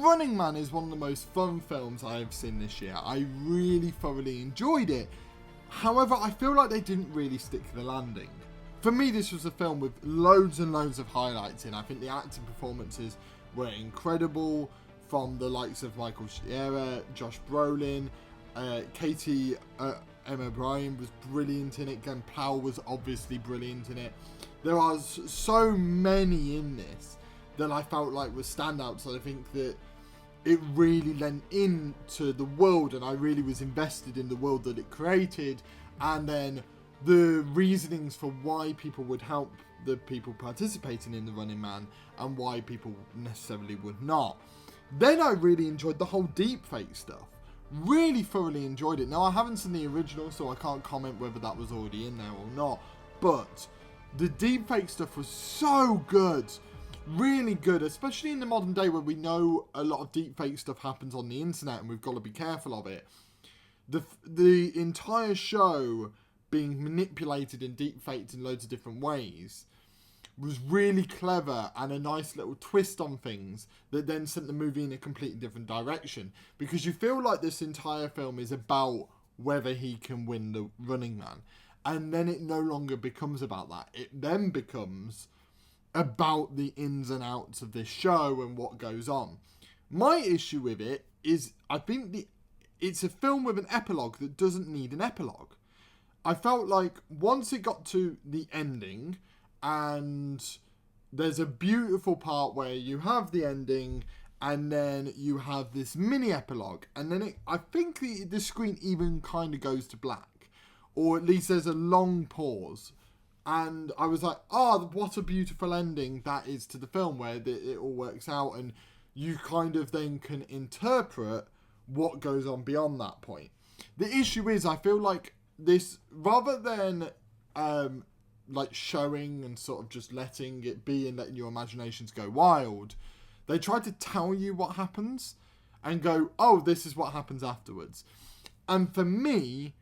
Running Man is one of the most fun films I have seen this year. I really thoroughly enjoyed it. However, I feel like they didn't really stick to the landing. For me, this was a film with loads and loads of highlights in. I think the acting performances were incredible, from the likes of Michael Cera, Josh Brolin, Katie Emma Bryan was brilliant in it. Glenn Powell was obviously brilliant in it. There are so many in this that I felt like were standouts. So I think that it really lent into the world, and I really was invested in the world that it created, and then the reasonings for why people would help the people participating in the Running Man and why people necessarily would not. Then I really enjoyed the whole deepfake stuff. Really thoroughly enjoyed it. Now, I haven't seen the original, so I can't comment whether that was already in there or not, but the deepfake stuff was so good. Really good, especially in the modern day where we know a lot of deepfake stuff happens on the internet and we've got to be careful of it. The entire show being manipulated and deepfaked in loads of different ways was really clever and a nice little twist on things that then sent the movie in a completely different direction, because you feel like this entire film is about whether he can win the Running Man, and then it no longer becomes about that. It then becomes about the ins and outs of this show and what goes on. My issue with it is I think it's a film with an epilogue that doesn't need an epilogue. I felt like once it got to the ending, and there's a beautiful part where you have the ending and then you have this mini epilogue, and then I think the screen even kind of goes to black, or at least there's a long pause, and I was like, oh, what a beautiful ending that is to the film, where it all works out and you kind of then can interpret what goes on beyond that point. The issue is I feel like this, rather than like showing and sort of just letting it be and letting your imaginations go wild, they try to tell you what happens and go, oh, this is what happens afterwards. And for me,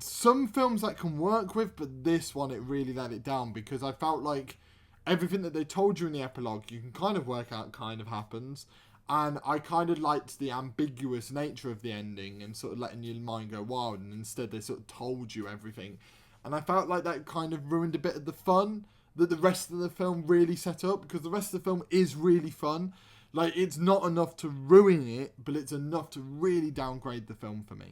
some films that can work with, but this one, it really let it down, because I felt like everything that they told you in the epilogue, you can kind of work out kind of happens. And I kind of liked the ambiguous nature of the ending and sort of letting your mind go wild, and instead they sort of told you everything. And I felt like that kind of ruined a bit of the fun that the rest of the film really set up, because the rest of the film is really fun. Like, it's not enough to ruin it, but it's enough to really downgrade the film for me.